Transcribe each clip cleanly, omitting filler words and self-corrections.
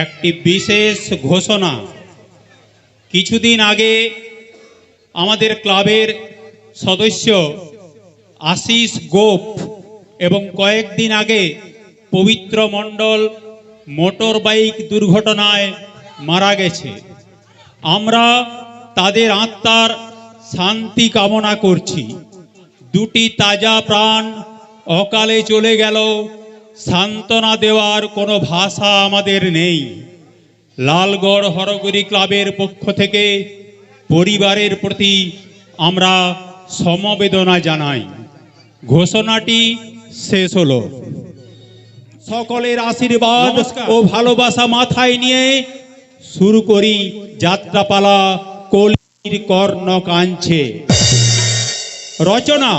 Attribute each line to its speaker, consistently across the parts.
Speaker 1: একটি বিশেষ ঘোষণা। কিছুদিন আগে আমাদের ক্লাবের সদস্য আশিস গোপ এবং কয়েকদিন আগে পবিত্র মণ্ডল মোটর বাইক দুর্ঘটনায় মারা গেছে। আমরা তাদের আত্মার শান্তি কামনা করছি। দুটি তাজা প্রাণ অকালে চলে গেল, সান্ত্বনা দেওয়ার কোনো ভাষা আমাদের নেই। লালগড় হরগরি ক্লাবের পক্ষ থেকে পরিবারের প্রতি আমরা সমবেদনা জানাই। ঘোষণাটি শেষ হলো। সকলের আশীর্বাদ ও ভালোবাসা মাথায় নিয়ে শুরু করি যাত্রাপালা কলির কর্ণ কাঞ্ছে। রচনা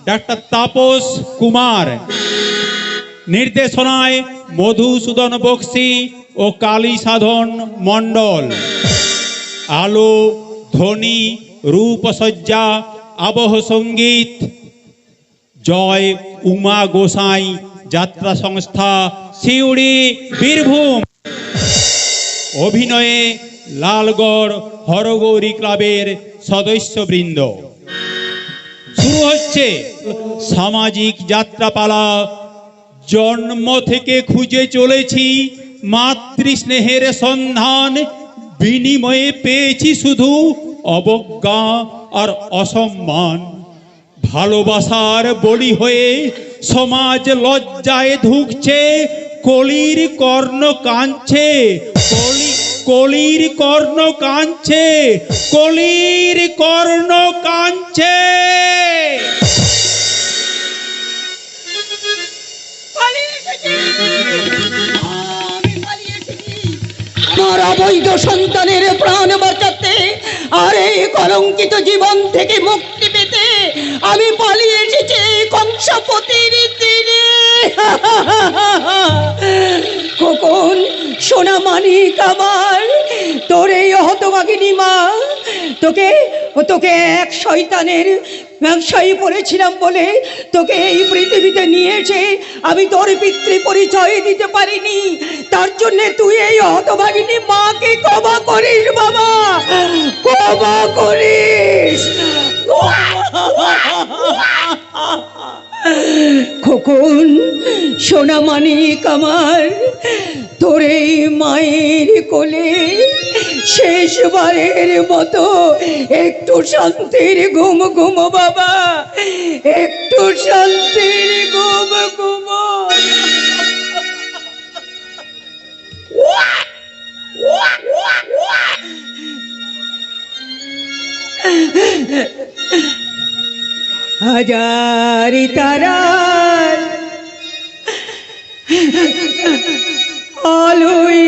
Speaker 1: ডাক্তার তাপস কুমার, নির্দেশনায় মধুসূদন বক্সি ও কালী সাধন মণ্ডল। আলো, ধ্বনি, রূপসজ্জা, আবহ সঙ্গীত জয় উমা গোসাই যাত্রা সংস্থা, সিউড়ি, বীরভূম। অভিনয়ে লালগড় হরগৌরী ক্লাবের সদস্যবৃন্দ। শুরু হচ্ছে সামাজিক যাত্রাপালা। জন্ম থেকে খুঁজে চলেছি মাতৃস্নেহের সন্ধান, বিনিময়ে পেয়েছি শুধু অবজ্ঞা আর অসম্মান। ভালোবাসার বলি হয়ে সমাজ লজ্জায় ধুঁকছে, কলির কর্ণ কাঁদছে, কলির কর্ণ কাঁদছে, কলির কর্ণ কাঁদছে।
Speaker 2: আমার অবৈধ সন্তানের প্রাণ বাঁচাতে আর এই কলঙ্কিত জীবন থেকে মুক্তি পেতে আমি পালিয়ে এসেছি কংসপতির তীরে। খোকন, সোনা মানিক আমার, তোর এই হতভাগিনী মা তোকে এক শয়তানের ব্যবসায়ী বলেছিলাম বলে তোকে এই পৃথিবীতে নিয়ে এসে আমি তোর পিতৃ পরিচয় দিতে পারিনি। তার জন্য তুই এই হতভাগিনী মাকে ক্ষমা করিস বাবা, ক্ষমা করিস। খোকন, সোনা মানিক আমার, তোর এই মায়ের কোলে শেষবারের মতো একটু শান্তির ঘুম ঘুম বাবা, একটু শান্তির ঘুম ঘুম। হাজারি তারার আলোয়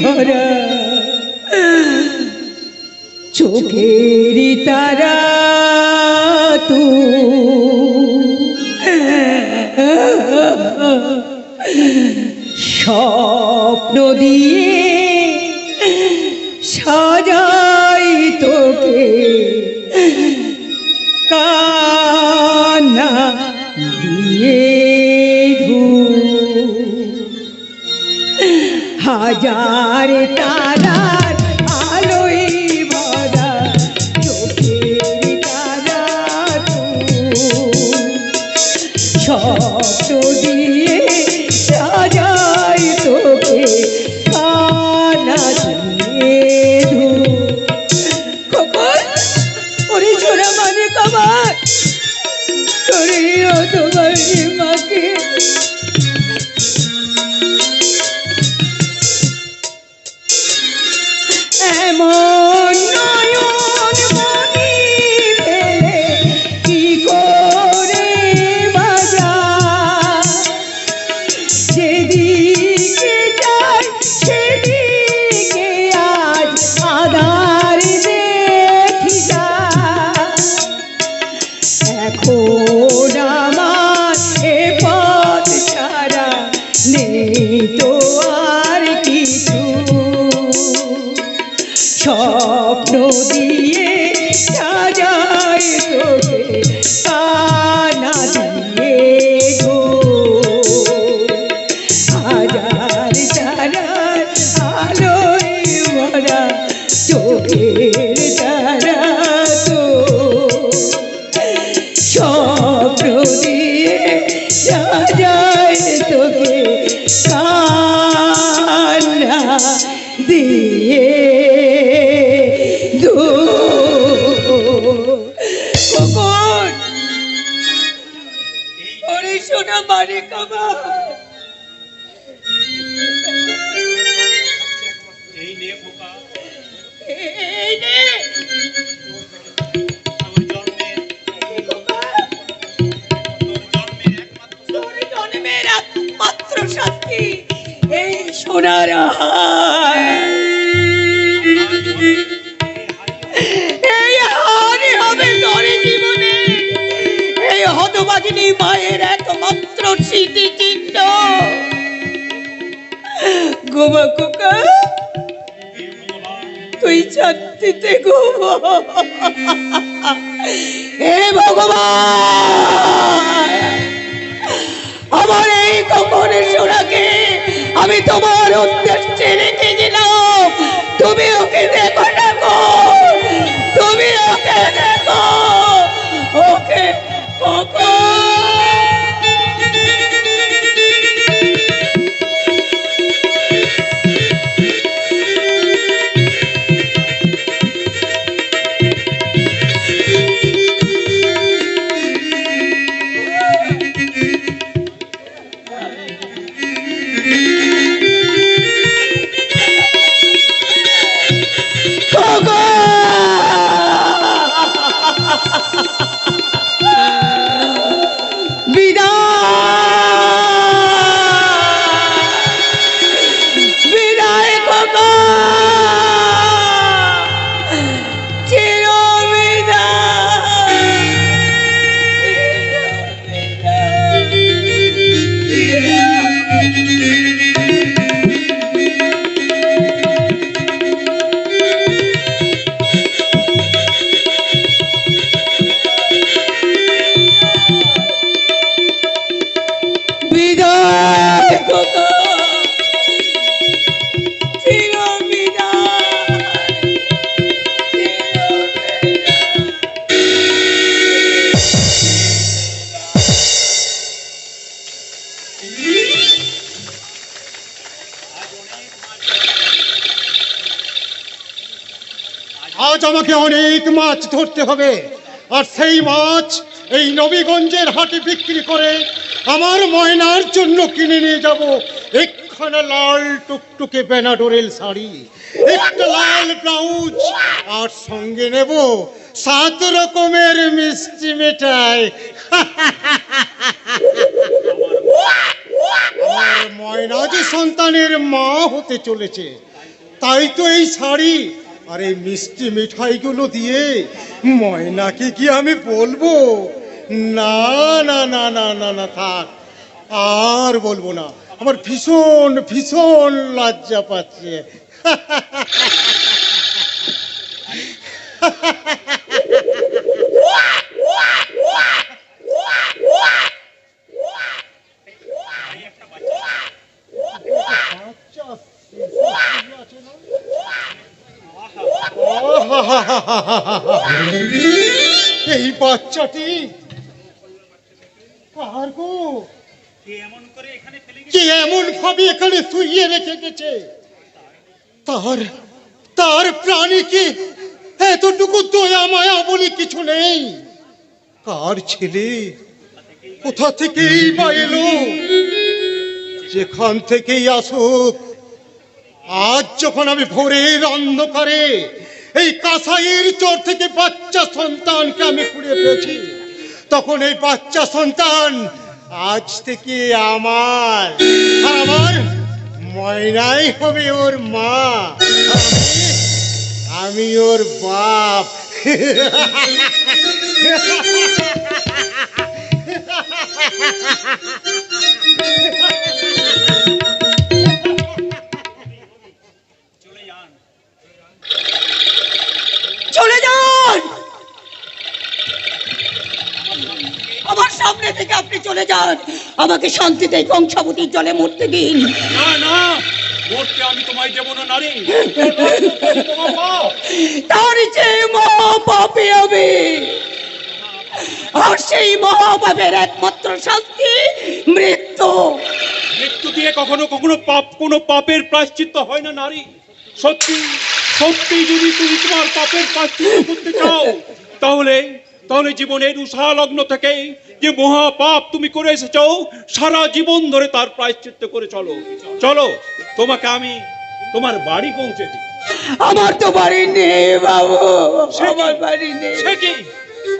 Speaker 2: ভরা চোখেরই তারা তু, স্বপ্ন দিয়ে সাজাই তোকে কান্না দিয়ে ধু। হাজার তারার আলোয় ভরা চোখের তারা তুই, স্বপ্ন দিয়ে সাজাই তোকে কানা দিয়ে কখন ওরে ছোড়া মানে কামার তোরে তোমার মাকে এমন নয়ন মনি ফেলে কি করে বাজা যেদিকে যাই সেদিকে আজ আধার দেখি যা এখন আমার এ পথ ছাড়া নেই তো আর কিছু স্বপ্ন দিয়ে সাজাই তোকে কানা দিয়ে হাজার তারার আলোয় ভরা চোখের তারা তো স্বপ্ন দিয়ে সাজাই তোকে কানা দিয়ে কখন ওরে সোনা মানে কামার
Speaker 1: এই নে খোকা,
Speaker 2: এই নে
Speaker 1: তোর জন্মের
Speaker 2: তোর জন্মের একমাত্র শাস্তি এই সোনার হার। এই হারই হবে তোর জীবনে এই হতভাগিনী মায়ের একমাত্র স্মৃতিচিহ্ন। গোমা কোকা তুই শান্তিতে ঘুমো। হে ভগবান আমার এই কখনের সোনাকে আমি তোমার উদ্দেশ্যে রেখে দিলাম, তুমি ওকে দেখো না গো, তুমি ওকে দেখো, ওকে
Speaker 3: আজ আমাকে অনেক মাছ ধরতে হবে, আর সেই মাছ এই নবীগঞ্জের হাটে বিক্রি করে আমার ময়নার জন্য কিনে নিয়ে যাব একখানা লাল টুকটুকে বেনাডোরেল শাড়ি, একটা লাল ব্লাউজ, আর সঙ্গে নেব 7 রকমের মিষ্টি মিঠাই। আমার ময়না যে সন্তানের মা হতে চলেছে, তাই তো এই শাড়ি আর এই মিষ্টি মিঠাইগুলো দিয়ে ময়নাকে কি আমি বলবো? না না না না না না, থাক, আর বলবো না, আমার ভীষণ ভীষণ লজ্জা পাচ্ছে। এই বাচ্চাটি কার গো?
Speaker 1: কে এমন করে এখানে ফেলে
Speaker 3: কে
Speaker 1: গেছে?
Speaker 3: এমন ভাবে এখানে শুইয়ে রেখে গেছে? তার তার প্রাণীকে এতটুকু দয়া মায়া বলে কিছু নেই। কার ছেলে, কোথা থেকেই বা এলো, যেখান থেকেই আসুক, আজ যখন আমি ভোরের অন্ধকারে এই কাসাইয়ের চর থেকে বাচ্চা সন্তানকে আমি কুড়িয়ে পেয়েছি, তখন এই বাচ্চা সন্তান আজ থেকে আমার, আর আমার ময়নাই হবে ওর মা, আমি ওর বাপ।
Speaker 1: চলে যান।
Speaker 2: চলে যান, আমার সামনে থেকে আপনি চলে যান। আমাকে শান্তিতে এই কংসাবতীর জলে মরতে দিন।
Speaker 1: না না, মরতে আমি তোমায় দেব না নারী।
Speaker 2: তার যে মহাপাপী হবে, আর সেই মহাপাপের একমাত্র শাস্তি মৃত্যু।
Speaker 1: মৃত্যু দিয়ে কখনো কখনো কোনো পাপের প্রায়শ্চিত্ত হয় না নারী। সত্যি সত্যি যদি তুমি তোমার পাপের প্রায়শ্চিত্ত করতে চাও, তাহলে তাহলে জীবনের উষা লগ্ন থেকে যে মহা পাপ তুমি করে এসেছো, সারা জীবন ধরে তার প্রায়শ্চিত্ত করে চলো। চলো, তোমাকে আমি তোমার বাড়ি পৌঁছে দিই।
Speaker 2: আমার তো বাড়ি নেই বাবু, আমার বাড়ি নেই।
Speaker 1: সে কি,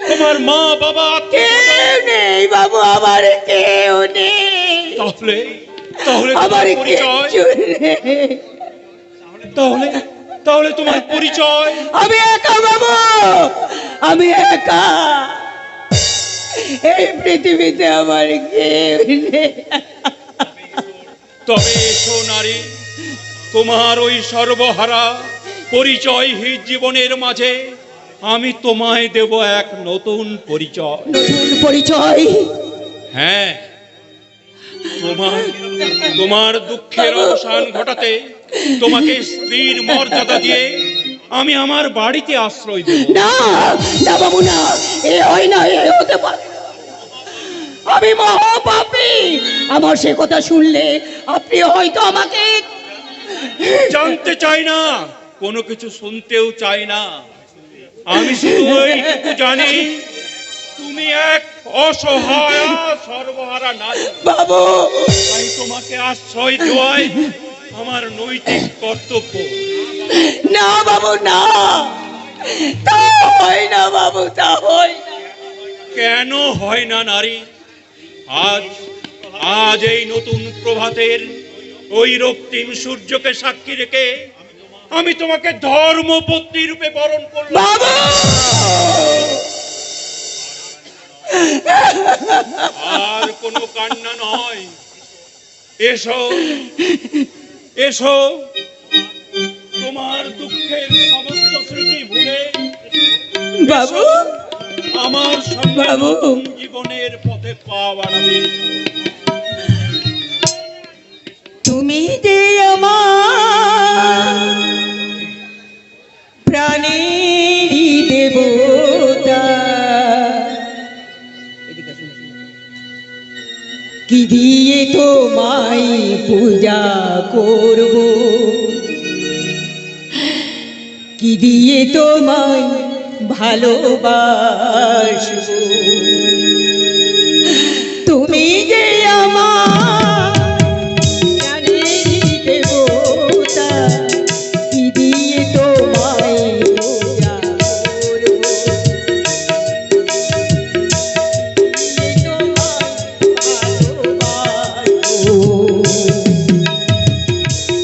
Speaker 1: তোমার মা বাবা
Speaker 2: কেউ নেই বাবু, আমার কেউ নেই।
Speaker 1: তাহলে তাহলে
Speaker 2: আমার
Speaker 1: তোমার পরিচয়,
Speaker 2: কিচ্ছু নেই।
Speaker 1: তাহলে তাহলে তোমার পরিচয়?
Speaker 2: আমি একা বাবু, আমি একা। এই পৃথিবীতে আমার কেউ নেই।
Speaker 1: তবে এসো নারী, তোমার ওই সর্বহারা পরিচয়হীন জীবনের মাঝে আমি তোমায় দেব এক নতুন পরিচয়।
Speaker 2: নতুন পরিচয়?
Speaker 1: হ্যাঁ, তোমার তোমার দুঃখের অবসান ঘটাতে তোমাকে স্ত্রীর মর্যাদা দিয়ে আমি আমার বাড়িতে আশ্রয় দেব।
Speaker 2: না না বাবু, না, এ হয় না, এ হতে পারে না। আমি মহাপাপী। আমার সে কথা শুনলে আপনি হয়তো আমাকে
Speaker 1: জানতে চাই না, কোনো কিছু শুনতেও চাই না। আমি শুধু এইটুকু জানি, তুমি এক অসহায় সর্বহারা নারী।
Speaker 2: বাবু,
Speaker 1: তাই তোমাকে আশ্রয় দেওয়াই আমার নৈতিক কর্তব্য।
Speaker 2: না বাবু, না, তা হয় না বাবু, তা হয় না।
Speaker 1: কেন হয় না নারী? আজ আজ এই নতুন প্রভাতের ওই রক্তিম সূর্যকে সাক্ষী রেখে আমি তোমাকে ধর্মপত্নী রূপে বরণ করলাম।
Speaker 2: বাবু,
Speaker 1: আর কোনো কান্না নয়। এসো এসো, তোমার দুঃখের সমস্ত স্মৃতি ভুলে
Speaker 2: বাবু,
Speaker 1: আমার সঙ্গে
Speaker 2: বাবু।
Speaker 1: নতুন জীবনের পথে পা বাড়াবে।
Speaker 2: তুমি যে আমার প্রাণেরই দেবতা, কি দিয়ে তোমায় পূজা করব, কি দিয়ে তোমায় ভালোবাসবো। তুমি যে আমার প্রাণেরই দেবতা, কি দিয়ে তোমায় পূজা করব,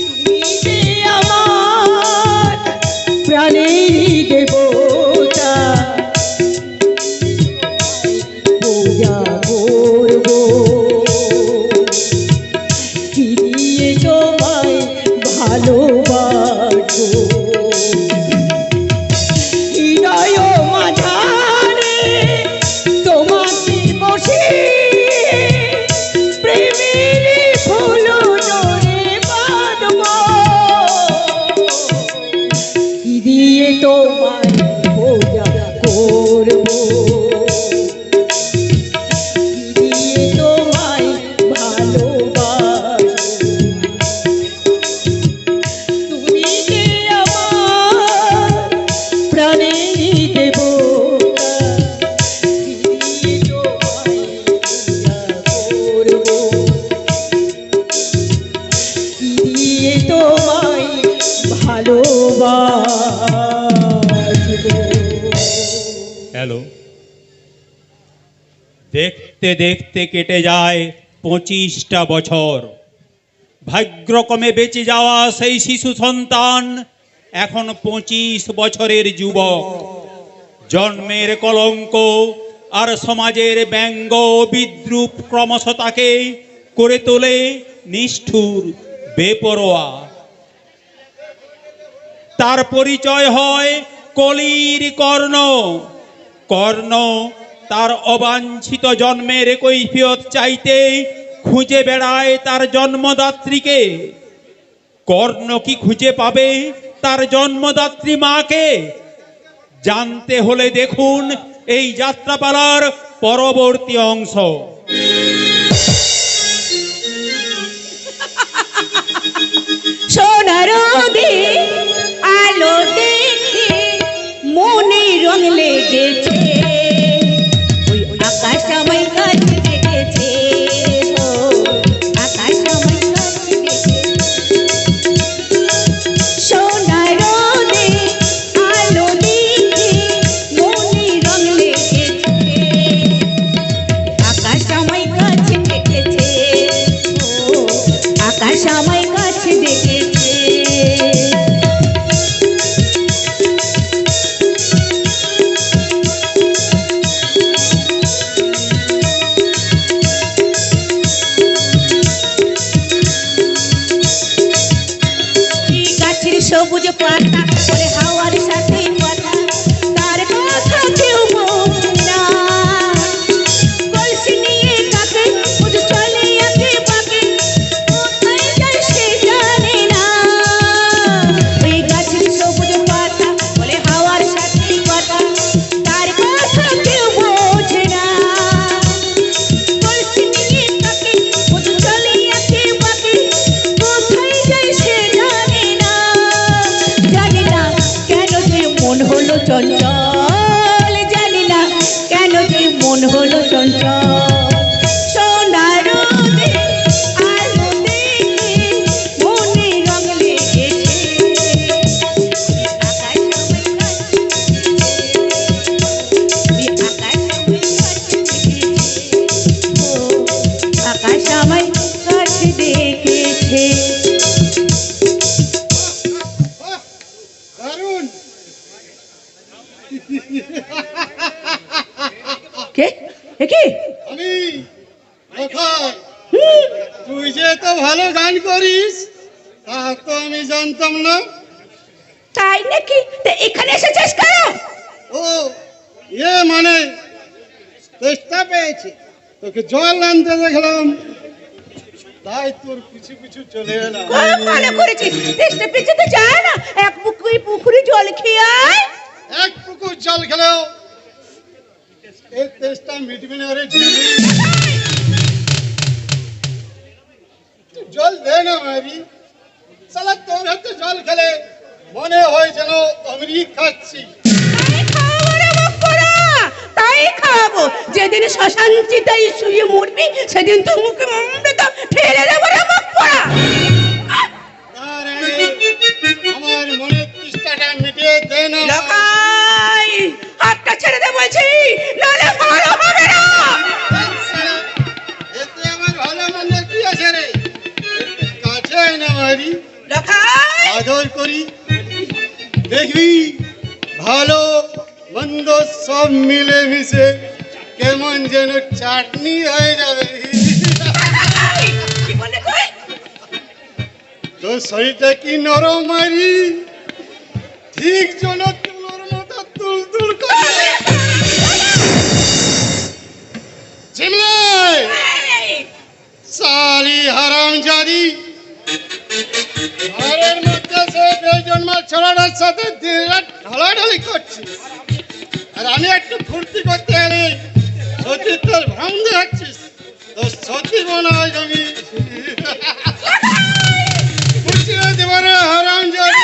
Speaker 2: তুমি যে আমার প্রাণেরই দেবতা,
Speaker 1: হ্যালো। দেখতে দেখতে কেটে যায় 25টা বছর। ভাগ্যক্রমে বেঁচে যাওয়া সেই শিশু সন্তান এখন 25 বছরের যুবক। জন্মের কলঙ্ক আর সমাজের ব্যঙ্গ বিদ্রুপ ক্রমশ তাকে করে তোলে নিষ্ঠুর, বেপরোয়া। তার পরিচয় হয় কলির কর্ণ। কর্ণ তার অবাঞ্ছিত জন্মের কৈফিয়ত চাইতে খুঁজে বেড়ায় তার জন্মদাত্রীকে। কর্ণ কি খুঁজে পাবে তার জন্মদাত্রী মাকে? জানতে হলে দেখুন এই যাত্রাপালার পরবর্তী অংশ।
Speaker 2: সোনার আলো দেখে মনে রং লেগেছে, ওই আকাশ আমায় কাছ দেখেছে, ও আকাশ আমায় কাছ দেখেছে। সোনার আলো দেখে মনে রং লেগেছে, আকাশ আমায় কাছ দেখেছে, ও আকাশ আমায় কাছ দেখেছে। সবুজ পাতা বলে হাওয়ার সাথে কথা, তার কথা কেউ বোঝে না। কলসি নিয়ে কাকে শুধু চলে আঁকে বাঁকে, কোথায় যায় সে জানে না। ওই গাছের সবুজ পাতা বলে হাওয়ার সাথে কথা, তার কথা কেউ বোঝে না। কলসি নিয়ে কাকে শুধু চলে আঁকে বাঁকে, কোথায় যায় সে জানে না। জানি না কেন যে মন হলো চঞ্চল, জানি না কেন যে মন হলো চঞ্চল। সোনার আলো দেখে মনে রং লেগেছে, আকাশ আমায় কাছ দেখেছে, আকাশ আমায় কাছ দেখেছে, ও আকাশ আমায় কাছ দেখেছে।
Speaker 3: দারুণ।
Speaker 2: কে কি?
Speaker 3: আমি কোথায়? তুই যে তো ভালো গান করিস তা তো আমি জানতাম না।
Speaker 2: তাই নাকি? তা এখানে এসেছিস কেন?
Speaker 3: ও মানে চেষ্টা পেয়েছি, তোকে জল আনতে দেখলাম, তাই তোর পিছু পিছু চলে এলাম।
Speaker 2: খুব ভালো করেছিস। তেষ্টা পেয়েছে তো যায় না, এক পুকুরে জল খেয়ে আয়।
Speaker 3: এক পুকুর জল খেলেও এই তেষ্টা মিটবে না রে ঝিলি। তুই জল দে না মারি, সালা তোর হাতে জল খেলে মনে হয় যেন অমৃত খাচ্ছি।
Speaker 2: তাই খাওয়াবো রে মক্করা, তাই খাওয়াবো। যেদিন শ্মশান চিতায় শুয়ে মরবি সেদিন তো মুখে অমৃত ঠেলে দেবো রে মক্করা।
Speaker 3: তার আগে আমার মনের তৃষ্ণাটা মিটিয়ে দে না।
Speaker 2: লকাই হাতটা ছেড়ে দে বলছি, নালে ভালো হবে না।
Speaker 3: সালা, এতে আমার ভালো মন্দ কি আছে রে? একটু কাছে আয় না মারি,
Speaker 2: লকাই
Speaker 3: আদর করি, দেখবি ভালো মন্দ সব মিলে মিশে কেমন যেন চাটনি হয়ে যাবে।
Speaker 2: কি বলে কই?
Speaker 3: তোর শরীরটা কি নরম মারি, ঠিক যেন তুলোর মতো তুল তুল করে। চিমলে সালি হারামজাদি, ঘরের মধ্যে সে বেজন্মা ছেলেটার সাথে দিনরাত ঢলাঢলি করছিস, আর আমি একটু ফুর্তি করতে গেলে সত্যি তোর ভ্রম দেখাচ্ছিস। তোর সত্যি মনে হয় আমি ফুর্তিও দেবো রে হারামজাদি।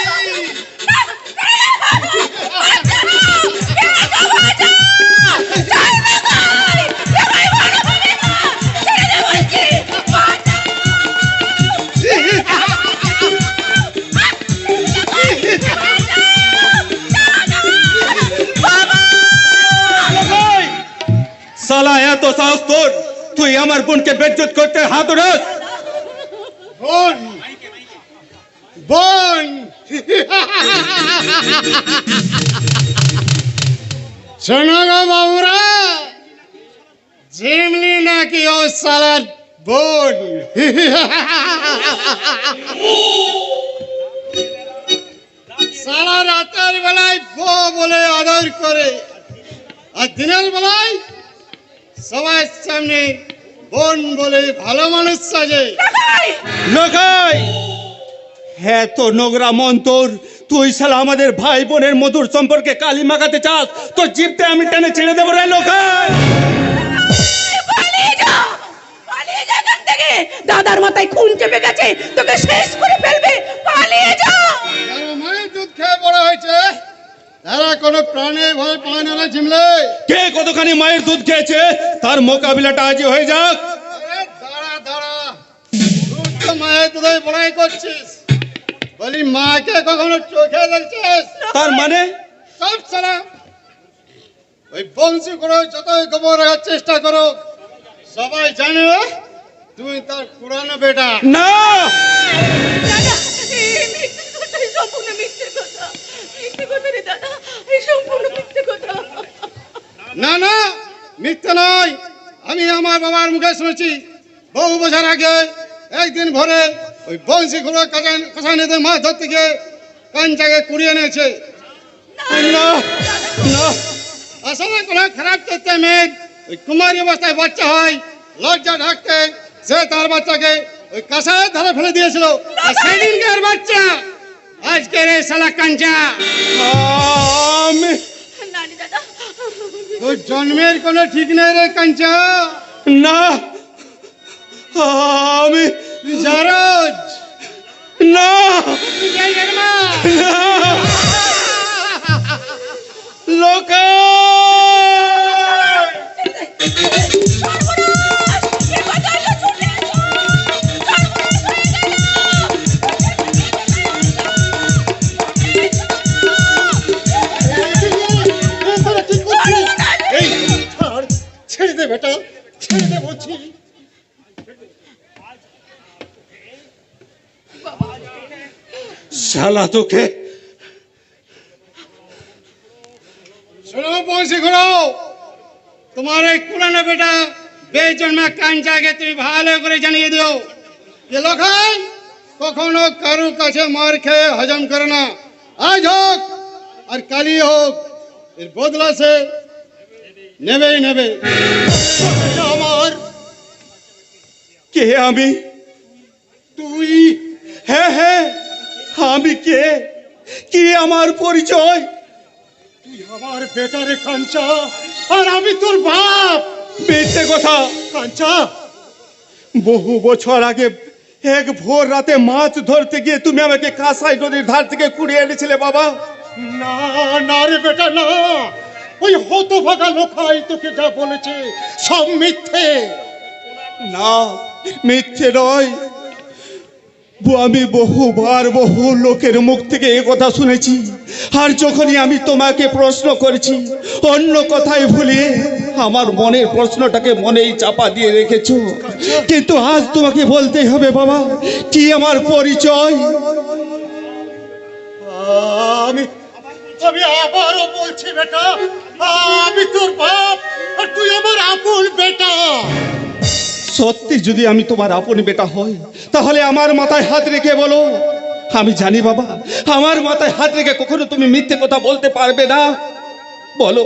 Speaker 1: এত সাহস তোর, তুই আমার বোনকে বেজ্জত করতে হাত ওঠাস?
Speaker 3: বোন বোন শোনো গো বাবুরা, জিমলি নাকি ও সালার বোন? সারা রাতের বেলায় বউ বলে আদর করে, আর দিনের বেলায় সবার সামনে বোন বলে ভালো মানুষ সাজে।
Speaker 1: লোকাই হ্যাঁ, তো নোংরা মন তোর। তুই শালা আমাদের ভাই বোনের মধুর সম্পর্কে কালি মাখাতে চাস? তোর জিভতে আমি টেনে ছেড়ে দেবো রে লোকাই।
Speaker 2: পালিয়ে যা, পালিয়ে যা এখান থেকে। দাদার মাথায় খুন চেপে গেছে, তোকে শেষ করে ফেলবে। পালিয়ে যা।
Speaker 3: যারা মায়ের দুধ খেয়ে বড় হয়েছে, তারা কোনো প্রাণে ভয় পায় না রে ঝিমলে।
Speaker 1: কে কতখানি মায়ের দুধ খেয়েছে তার মোকাবিলাটা আজই হয়ে যাক।
Speaker 3: আরে দাঁড়া দাঁড়া, তুই তো মায়ের দুধে বড়াই করছিস, বলি মাকে কখনো চোখে দেখছিস?
Speaker 1: তার মানে
Speaker 3: সব সারা ওই বংশী করে যতই গোবর রাখার চেষ্টা করো, সবাই জানে তুমি তার পুরানো বেটা।
Speaker 1: না,
Speaker 2: দাদা, এই মিথ্যে কথা, এই সম্পূর্ণ মিথ্যে কথা। মিথ্যে কথা রে দাদা, এই সম্পূর্ণ মিথ্যে কথা।
Speaker 3: না না, মিথ্যে নয়। আমি আমার বাবার মুখে শুনেছি, বহু বছর আগে একদিন ভোরে ওই বংশী ঘুরে কাঁচানিতে মাছ ধরতে গিয়ে কাঞ্চাকে কুড়িয়ে এনেছে।
Speaker 1: না, না,
Speaker 3: আসলে কোনো খারাপ করতে মেয়ে ওই কুমারী অবস্থায় বাচ্চা হয়, লজ্জা ঢাকতে সে তার বাচ্চাকে ওই কাঁসায় ধারে ফেলে দিয়েছিল। আর সেদিনকার বাচ্চা আজকের এই শালা কাঞ্চা।
Speaker 1: আমি
Speaker 2: না রে দাদা,
Speaker 3: তোর জন্মের কোনো ঠিক নেই রে কাঞ্চা।
Speaker 1: না, আমি
Speaker 3: জারজ
Speaker 1: না,
Speaker 3: মা।
Speaker 1: লোকাই
Speaker 2: সর্বনাশ! এ কথা হলো শুনে এসো। সর্বনাশ হয়ে গেল।
Speaker 3: এই ছাড়, ছেড়ে দে বেটা, ছেড়ে দে বলছি।
Speaker 1: শালা তোকে
Speaker 3: শোনো বংশী ঘোড়ো, তোমার এই পুরানো বেটা বেজন্মা কাঞ্চাকে তুমি ভালো করে জানিয়ে দিও যে লোকাই কখনো কারো কাছে মার খেয়ে হজম করে না। আজ হোক আর কালই হোক, এর বদলা সে নেবেই নেবে। আমার
Speaker 1: কে? আমি?
Speaker 3: তুই
Speaker 1: হ্যাঁ হ্যাঁ, আমি কে? কি আমার পরিচয়?
Speaker 3: তুই আমার বেটারে কাঞ্চা, আর আমি তোর বাপ।
Speaker 1: মিথ্যে কথা।
Speaker 3: কাঞ্চা,
Speaker 1: বহু বছর আগে এক ভোর রাতে মাছ ধরতে গিয়ে তুমি আমাকে কাঁসাই নদীর ধার থেকে কুড়িয়ে এনেছিলে বাবা।
Speaker 3: না না রে বেটা না, ওই হতভাগা লোকাই তোকে যা বলেছে সব মিথ্যে।
Speaker 1: না, মিথ্যে নয়। আমি বহুবার বহু লোকের মুখ থেকে এ কথা শুনেছি, আর যখনই আমি তোমাকে প্রশ্ন করেছি অন্য কথায় ভুলিয়ে আমার মনের প্রশ্নটাকে মনেই চাপা দিয়ে রেখেছো। কিন্তু আজ তোমাকে বলতেই হবে বাবা, কি আমার পরিচয়।
Speaker 3: আমি আমি আবারও বলছি বেটা, আমি তোর বাপ আর তুই আমার আপন বেটা।
Speaker 1: সত্যি যদি আমি তোমার আপন বেটা হই, তাহলে আমার মাথায় হাত রেখে বলো। আমি জানি বাবা, আমার মাথায় হাত রেখে কখনো তুমি মিথ্যে কথা বলতে পারবে না। বলো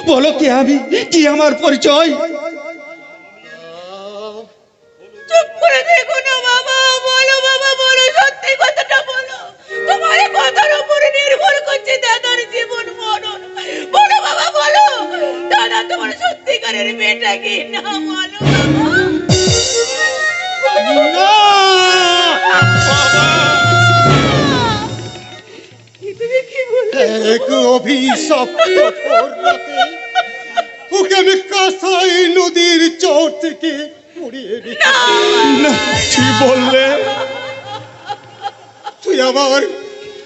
Speaker 1: বলো, কি আমি, কি আমার পরিচয়?
Speaker 2: চুপ করে দেখো না বাবা, বলো বাবা, বলো, সত্যি কথাটা বলো। তোমার এই কথার উপরে নির্ভর করছে দাদার জীবন মরণ। বলো বাবা, বলো, দাদা তোমার সত্যিকারের মেয়েটা কি না? বলো বাবা। তুমি কি বললে?
Speaker 3: এক অভিশপ্ত ভোর রাতে ওকে আমি কাঁসাই নদীর চর থেকে কুড়িয়ে এনেছি।
Speaker 1: না, কি বললে?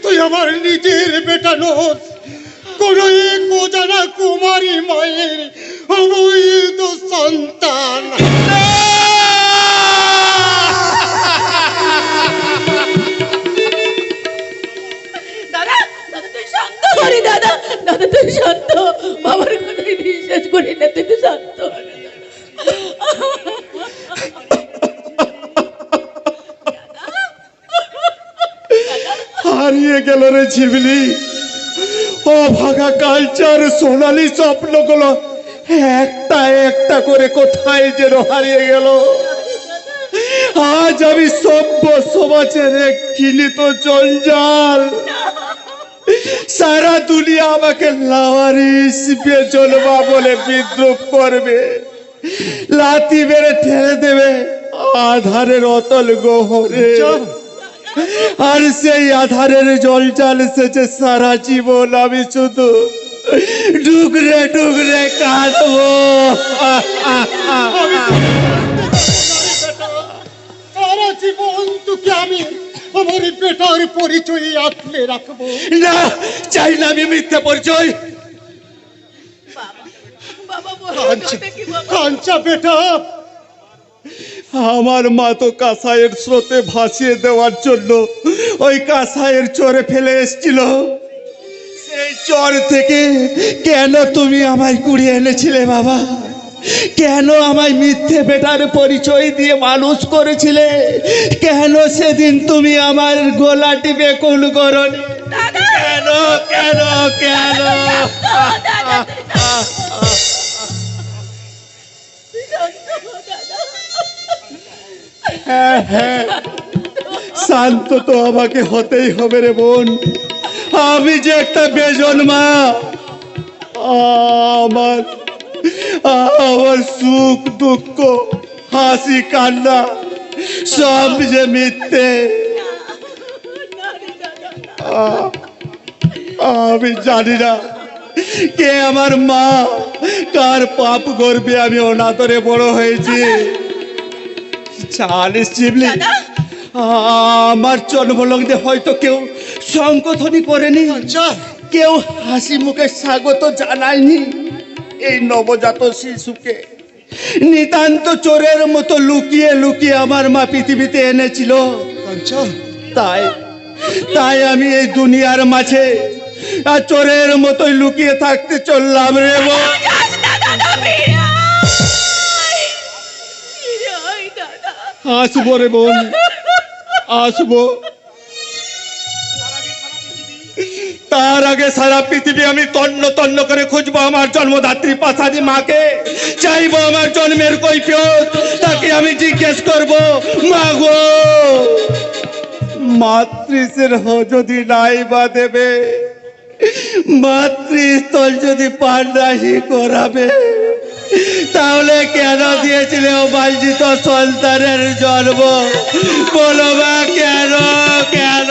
Speaker 3: তুই আমার নিজের বেটা নোস, কোন এক অজানা কুমারী মায়ের অবৈধ সন্তান।
Speaker 2: দাদা দাদা তুই শান্ত হরে দাদা দাদা তুই শান্ত বাবার কথাই বিশ্বাস করি না তুই তো শান্ত হরে
Speaker 3: হারিয়ে গেল রে ঝিবলি, ও ভাগা কালচার সোনালি স্বপ্নগুলো একটা একটা করে কোথায় যেন হারিয়ে গেল। আজ আমি সভ্য সমাজের এক কিলিত জঞ্জাল। সারা দুনিয়া আমাকে লাওয়ারিস বেজলবা বলে বিদ্রুপ করবে, লাথি মেরে ঠেলে দেবে আধারের অতল গহরে। আর সেই আধারের জল জাল সেচে সারা জীবন আমি শুধু ডুগরে ডুগরে কাঁদবো। সারা জীবন তোকে আমি আমার বেটার পরিচয় আঁকলে রাখবো না। চাই না আমি মিথ্যা পরিচয়। কাঞ্চা বেটা, আমার মা তো কাঁসাইয়ের স্রোতে ভাসিয়ে দেওয়ার জন্য ওই কাঁসাইয়ের চরে ফেলে এসেছিল। সেই চর থেকে কেন তুমি আমায় কুড়িয়ে এনেছিলে বাবা? কেন আমায় মিথ্যে বেটার পরিচয় দিয়ে মানুষ করেছিলে? কেন সেদিন তুমি আমার গলা টিপে কুল করনি? কেন কেন কেন? হ্যাঁ হ্যাঁ, শান্ত তো আমাকে হতেই হবে রে বোন। আমি যে একটা বেজন্মা, আমার আমার সুখ দুঃখ হাসি কান্না সব যে মিথ্যে। আমি জানি না কে আমার মা, কার পাপ গর্বে আমি অনাদরে বড় হয়েছি। জানিস শিবলি, আমার জন্মলগ্নে হয়তো কেউ সংকোধনী করেনি, কেউ হাসি মুখে স্বাগত জানায়নি এই নবজাত শিশুকে। নিতান্ত চোরের মতো লুকিয়ে লুকিয়ে আমার মা পৃথিবীতে এনেছিল। তাই তাই আমি এই দুনিয়ার মাঝে আর চোরের মতোই লুকিয়ে থাকতে চললাম রে বোন। আসবো রে বোন, আসবো। তার আগে সারা পৃথিবী আমি তন্ন তন্ন করে খুঁজবো আমার জন্মদাত্রী পাশাদি মাকে। চাইবো আমার জন্মের কৈফিয়ত, তাকে আমি জিজ্ঞেস করবো, মা গো মাতৃস্নেহ যদি নাই বা দেবে, মাতৃস্থল যদি পান্ডাসী করাবে, তাহলে কেন দিয়েছিলে ও বাঞ্ছিত সন্তানের জন্ম? বলো বা কেন কেন?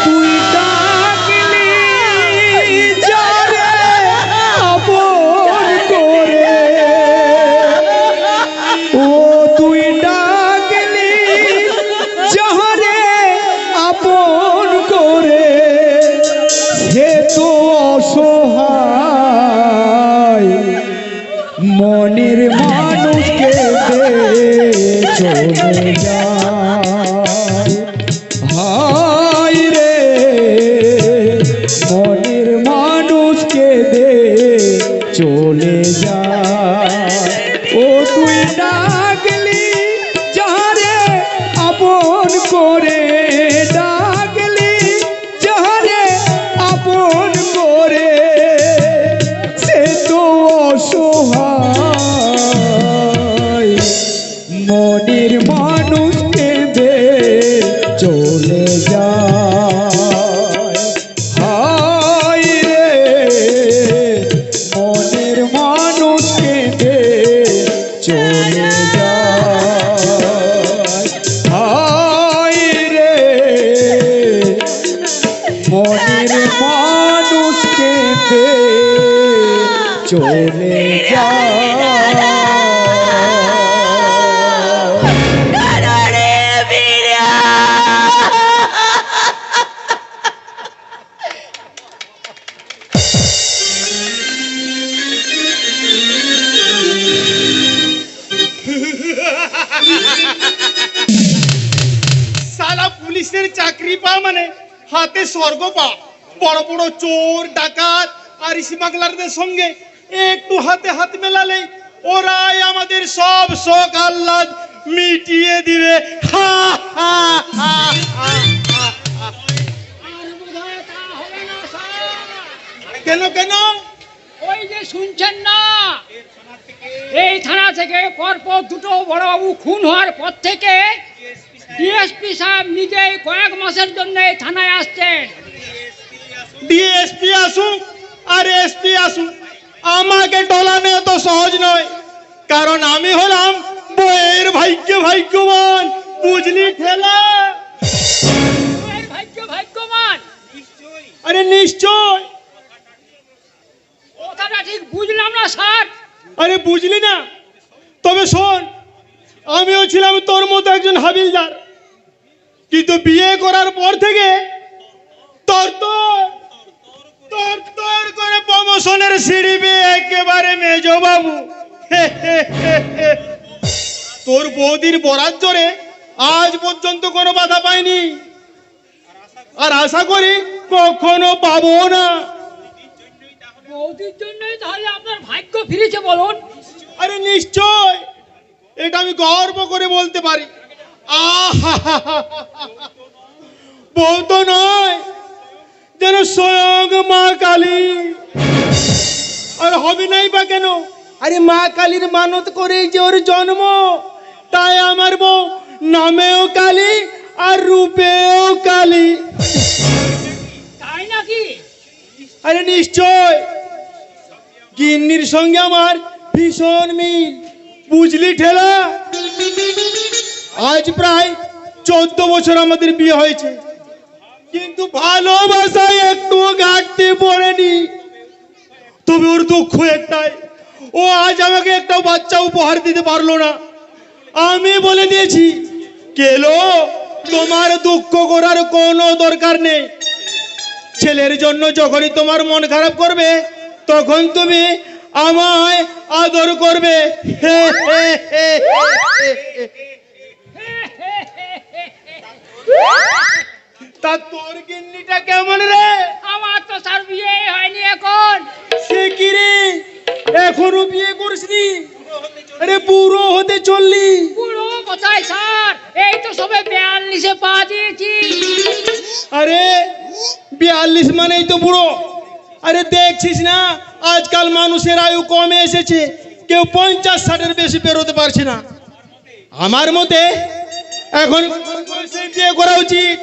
Speaker 3: তুই ডাকলি যারে আপন করে, ও তুই ডাকলি যারে আপন করে, সে তো অসহায় মনের মানুষকে চলে যায়। হায় রে মনের মানুষকে দে চলে যায়। ও তুই ডাকলি যারে আপন করে, ডাকলি যারে আপন করে, সে তো অসহায় মনের মানুষকে দে চলে যায়। হায় রে মনের
Speaker 4: চলে যা।
Speaker 3: সালা পুলিশের চাকরি পা মানে হাতে স্বর্গ পা। বড় বড় চোর ডাকাত আর স্মাগলারদের সঙ্গে একটু হাতে হাত মেলালে ওরাই আমাদের সব শোক আহ্লাদ মিটিয়ে দিবে। হা, হা, হা, হা, হা, হা। কেন কেন?
Speaker 5: ওই যে শুনছেন না, এই থানা থেকে পরপর দুটো বড়বাবু খুন হওয়ার পর থেকে ডিএসপি সাহেব নিজেই কয়েক মাসের জন্য এই থানায় আসছেন।
Speaker 3: ডিএসপি আসুক আর এসপি আসুক, আমাকে টলানো তো সহজ নয়, কারণ আমি হলাম বইয়ের ভাগ্যবান, বুঝলি ঠেলা?
Speaker 5: এর ভাগ্যবান
Speaker 3: আরে নিশ্চয়।
Speaker 5: কথাটা ঠিক বুঝলাম না স্যার।
Speaker 3: আরে বুঝলি না? তবে শোন, আমিও ছিলাম তোর মতো একজন হাবিলদার, কিন্তু বিয়ে করার পর থেকে তোর করে প্রমোশনের সিঁড়ি বেয়ে একেবারে মেজো বাবু। তোর বৌদির বরাত জোরে আজ পর্যন্ত কোনো বাধা পাইনি, আর আশা করি কখনো পাবো না।
Speaker 5: বৌদির জন্যই তাহলে আপনার ভাগ্য ফিরেছে বলুন?
Speaker 3: আরে নিশ্চয়, এটা আমি গর্ব করে বলতে পারি। আহা, বউ তো নয়, যেন স্বয়ং মা কালী। আর হবে নাই বা কেন? আরে মা কালীর মানত করেই যে ওর জন্ম, তাই আমার বউ নামেও কালী আর রূপেও কালী।
Speaker 5: তাই নাকি?
Speaker 3: আরে নিশ্চয়, গিন্নির সঙ্গে আমার ভীষণ মিল, বুঝলি ঠেলা? আজ প্রায় 14 বছর আমাদের বিয়ে হয়েছে, কিন্তু ভালোবাসায় একটু ঘাটতি পড়েনি। তবে ওর দুঃখ একটাই, ও আজ আমাকে একটা বাচ্চা উপহার দিতে পারলো না। আমি বলে দিয়েছি, কেলো তোমার দুঃখ করার কোনো দরকার নেই। ছেলের জন্য যখনই তোমার মন খারাপ করবে, তখন তুমি আমায় আদর করবে। হে হে হে তা তোর গিন্নিটা কেমন রে?
Speaker 5: আমার তো স্যার বিয়ে হয়নি এখন।
Speaker 3: সে কি রে, এখনো বিয়ে করিসনি? আরে বুড়ো হতে চললি।
Speaker 5: পুরো কোথায় স্যার, এই তো সবে 42-এ পা দিয়েছি।
Speaker 3: আরে 42 মানেই তো বুড়ো। আরে দেখছিস না, আজকাল মানুষের আয়ু কমে এসেছে, কেউ 50-60-এর বেশি বেরোতে পারছে না। আমার মতে এখন বয়সে বিয়ে করা উচিত,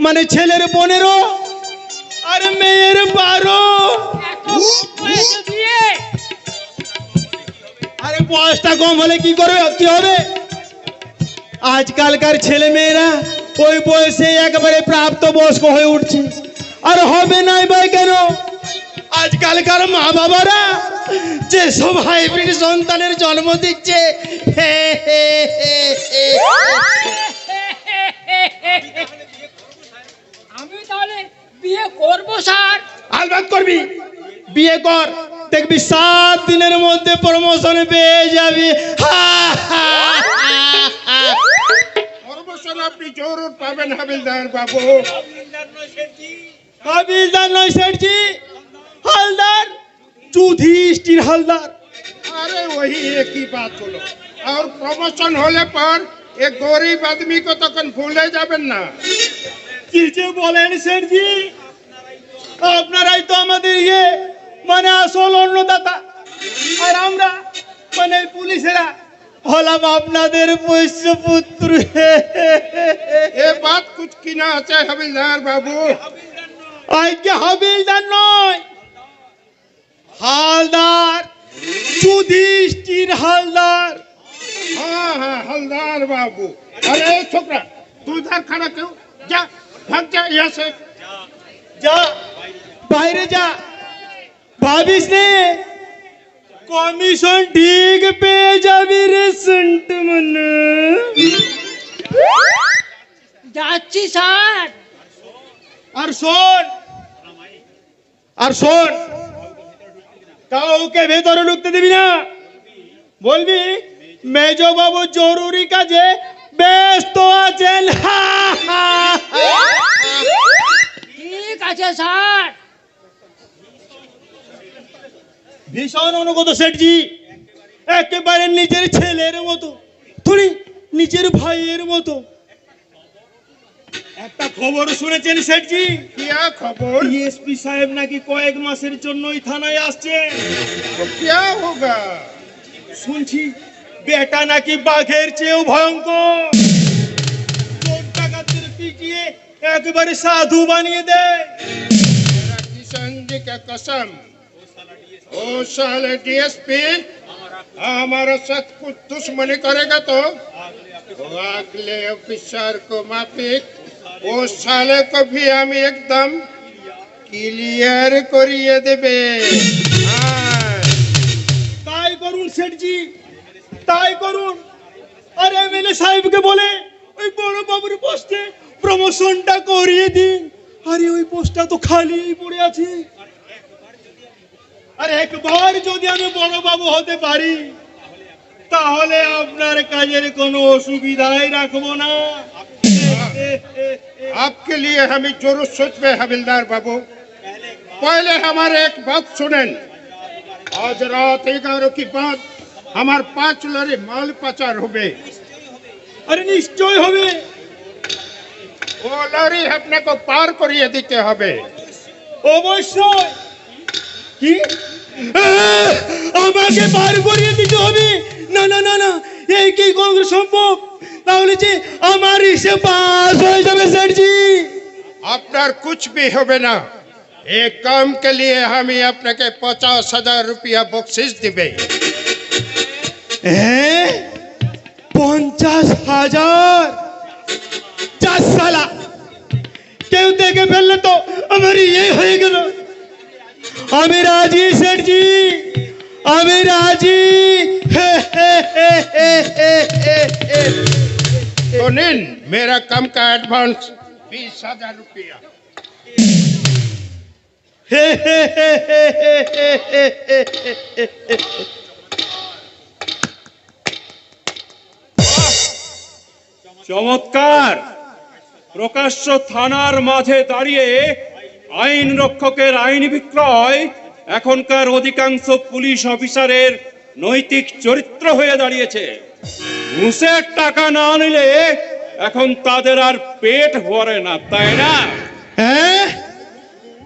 Speaker 3: মানে ছেলের 15 আর মেয়ের 12।
Speaker 5: এত বয়সে বিয়ে?
Speaker 3: আরে বয়সটা কম হলে কি হবে? আজকালকার ছেলে মেয়েরা ওই বয়সে একেবারে প্রাপ্ত বয়স্ক হয়ে উঠছে। আর হবে নাই ভাই কেন? আজকালকার মা বাবারা যে সব হাইব্রিড সন্তানের জন্ম দিচ্ছে। হে হে হে হে।
Speaker 5: আমি তাহলে বিয়ে করব স্যার?
Speaker 3: আলবাত করবি, বিয়ে কর, দেখবি 7 দিনের মধ্যে প্রমোশন পেয়ে যাবি। হা, হা, হা, হা।
Speaker 6: প্রমোশন আপনি জরুর পাবেন হাবিলদার বাবু।
Speaker 3: হাবিলদার নয় সেঠজি, হালদার, যুধিষ্ঠির হালদার।
Speaker 6: अरे वही एक ही बात बोलो। और प्रमोशन होने पर एक गरीब आदमी को तो कन भूले जाबेन ना।
Speaker 3: কি যে বলেন সেঠজি, আপনারাই তো আমাদের মানে আসল অন্নদাতা, আর আমরা মানে পুলিশেরা হলাম আপনাদের পোষ্যপুত্র।
Speaker 6: ये बात कुछ की ना আছে হাবিলদার বাবু।
Speaker 3: আজকে হাবিলদার নয়, হালদার, যুধিষ্ঠির হালদার।
Speaker 6: हाँ हाँ हलदार बाबू। अरे छोकरा तू इधर खड़ा क्यों? जा भाग जा यहाँ से।
Speaker 3: যা বাইরে যা, ভাবিস নে
Speaker 4: কমিশন ঠিক পেয়ে যাবি রে শুনতে মনে।
Speaker 5: যাচ্ছি স্যার।
Speaker 4: আর শোন, আর শোন, কাউকে ভেতরে ঢুকতে দিবি না। বলবি মেজবাবু জরুরি কাজে ব্যস্ত আছেন।
Speaker 5: ঠিক আছে স্যার।
Speaker 4: ভীষণ অনুগত সেটজি, একেবারে নিজের ছেলের মতো, থোড়ি নিজের ভাইয়ের মতো। একটা খবর শুনেছেন সেটজি?
Speaker 6: क्या खबर?
Speaker 4: ডিএসপি সাহেব নাকি কয়েক মাসের জন্যই থানায় আসছেন।
Speaker 6: तो क्या होगा?
Speaker 4: শুনছি বেটা নাকি বাঘের চেয়েও ভয়ঙ্কর। চোর ডাকাতদের পিটিয়ে একেবারে সাধু বানিয়ে দেয়।
Speaker 6: मेरा किशन जी का कसम, ओ साले डीएसपी हमारे साथ कुछ दुश्मनी करेगा तो अगले ऑफिसर को माफिक वो साले को भी हम एकदम क्लियर करिए देबे। हाँ।
Speaker 4: তাই করুন সেটজি, তাই করুন। আর এমএলএ সাহেবকে বলে ওই বড় বাবুর পোস্টে প্রমোশনটা করিয়ে দিন। আরে ওই পোস্টটা তো খালি পড়ে আছে। আর একবার যদি আমি বড় বাবু হতে পারি তাহলে আপনার কাজের কোনো অসুবিধাই রাখবো না।
Speaker 6: आपके लिए हमें जरूर सोच में हविलदार बाबू, पहले हमारे एक बात सुनें। आज रात 11 की बात हमार 5 लड़ी माल पाचार होबे।
Speaker 4: আরে নিশ্চয় হবে।
Speaker 6: वो लड़ी अपने को पार करिए दिते हबे।
Speaker 4: অবশ্যই। কি আমাকে পার করিয়ে দিতে হবে? না না না না, এই কি কোনো সম্ভব? তাহলে যে আমার হিসেব পাস হয়ে যাবে সেটজি।
Speaker 6: আপনার कुछ भी होबे ना, एक काम के लिए हम अपने के 50,000 रुपया बख्शिश दिबे।
Speaker 4: হ্যাঁ 50,000? যা শালা, কেউ দেখে ফেললে তো আমার ইয়ে হয়ে গেল। আমি রাজি সেটজি, আমি রাজি।
Speaker 6: तो निन मेरा कम का एडवांस 20,000 रुपया।
Speaker 1: চমৎকার। প্রকাশ্য থানার মাঝে দাঁড়িয়ে আইন রক্ষকের আইন বিক্রয় এখনকার অধিকাংশ পুলিশ অফিসারের নৈতিক চরিত্র হয়ে দাঁড়িয়েছে। ঘুষের টাকা না নিলে এখন তাদের আর পেট ভরে না, তাই না?
Speaker 4: হ্যাঁ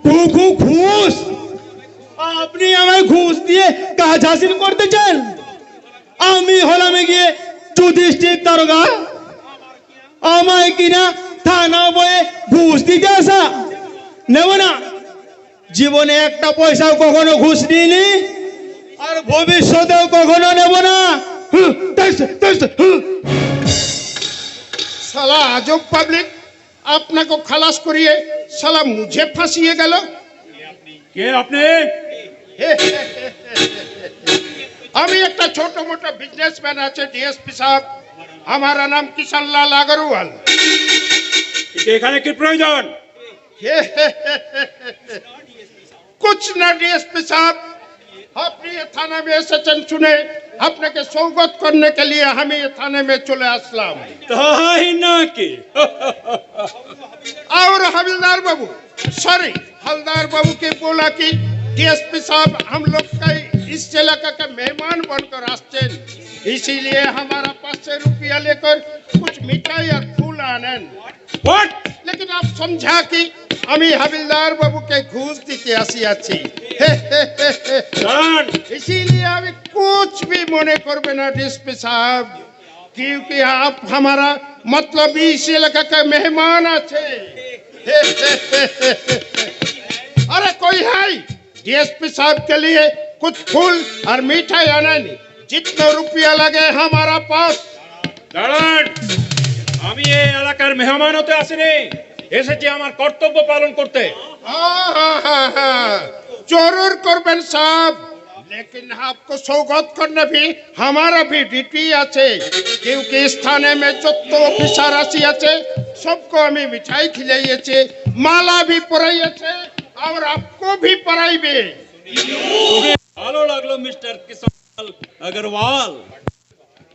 Speaker 4: টুকু ঘুষ? আপনি আমায় ঘুষ দিয়ে কাজ হাসিল করতে চান? আমি হলাম গিয়ে যুধিষ্ঠির দারোগা, আমায় কিনা থানা বয়ে ঘুষ দিতে আসা? নেব না, জীবনে একটা পয়সাও কখনো ঘুষ নিইনি, আর ভবিষ্যতেও কখনো নেব না।
Speaker 6: साला आजब पब्लिक अपने को खलास करिए साला मुझे फांसिए गलो।
Speaker 1: কে আপনি?
Speaker 6: আমি একটা ছোট মোটো বিজনেসম্যান আছে ডিএসপি সাহেব, हमारा नाम किशन लाल अग्रवाल।
Speaker 1: এখানে কি প্রয়োজন?
Speaker 6: कुछ ना डीएसपी साहब, अपने ये थाना में सचन सुने अपने के स्वागत करने के लिए हमें ये थाने में चले असलाम।
Speaker 1: তাই নাকি?
Speaker 6: और हवलदार बाबू, सॉरी हवलदार बाबू के बोला कि डीएसपी साहब हम लोग का इस इलाका का मेहमान बनकर आते, इसीलिए हमारा 500 रुपया लेकर कुछ मिठाई और फूल आने।
Speaker 1: What?
Speaker 6: लेकिन आप समझा कि আমি हवलदार बाबू के घूस दीते आसियाছি।
Speaker 1: দাঁড়ান।
Speaker 6: इसीलिए अभी कुछ भी मने करबे ना डीएसपी साहब, क्योंकि आप हमारा मतलब इस इलाका का मेहमान আছে। अरे कोई है डीएसपी साहब के लिए कुछ फूल और मिठाई आना नहीं, जितना रुपया लगे हमारा पास।
Speaker 1: দাঁড়ান, আমি এই এলাকার মেহমান হতে আসিনি, এসেছি আমার কর্তব্য পালন করতে।
Speaker 6: জরুর করবেন সাহেব, लेकिन आपको सौगात करना भी हमारा भी ड्यूटी আছে क्योंकि इस थाने में जो तो ऑफिसर आसी আছে सबको हमें मिठाई खिलाइए माला भी पराइए और आपको भी पराइबे
Speaker 1: ভালো লাগলো mister Kisan Agarwal,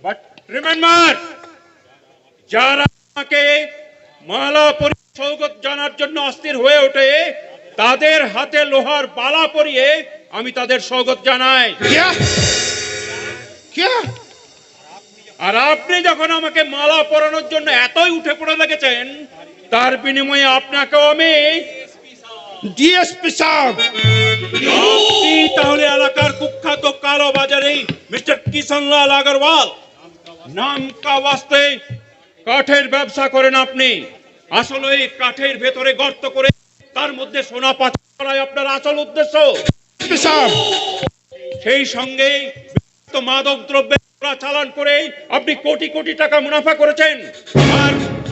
Speaker 1: but remember, যারা আমাকে মালা পরিয়ে স্বাগত জানার জন্য অস্থির হয়ে ওঠে তাদের হাতে লোহার বালা পরিয়ে আমি তাদের স্বাগত জানাই।
Speaker 6: क्या क्या
Speaker 1: আর আপনি যখন আমাকে মালা পরানোর জন্য এতই উঠে পড়ে লেগেছেন, তার বিনিময়ে আপনাকেও আমি
Speaker 6: डीएसपी साहब
Speaker 1: আপনি তাহলে এলাকার কুখ্যাত কালো বাজারে মিস্টার কিষানলাল আগরওয়াল নাম কা ওয়াস্তে কাঠের ব্যবসা করেন আপনি। আসলে এই কাঠের ভেতরে গর্ত করে তার মধ্যে সোনা পাচার করাই আপনার আসল উদ্দেশ্য।
Speaker 6: डीएसपी साहब
Speaker 1: সেই সঙ্গে বিষাক্ত মাদক দ্রব্যের চালান করে আপনি কোটি কোটি টাকা মুনাফা করেছেন।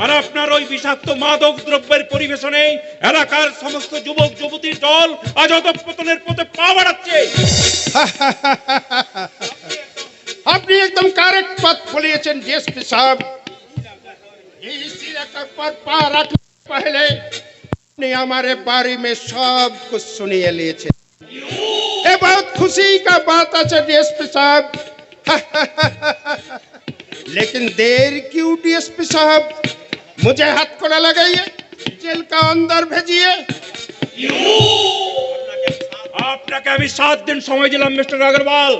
Speaker 1: আর আপনার ওই বিষাক্ত মাদক দ্রব্যের পরিবেশনে এলাকার সমস্ত যুবক যুবতীর দল আজ অধঃপতনের পথে পা বাড়াচ্ছে।
Speaker 6: আপনি একদম কারেক্ট बात बोलिएছেন डीएसपी साहब। इसी रखा पर पा रखने पहले ने हमारे बारे में सब कुछ सुनिए लिए थे। ये बहुत खुशी का बात है डीएसपी साहब। लेकिन देर क्यों डीएसपी साहब? मुझे हाथ को न लगाइए, जेल का अंदर भेजिए।
Speaker 1: আপনাকে আমি 7 দিন সময় দিলাম মিস্টার আগরওয়াল,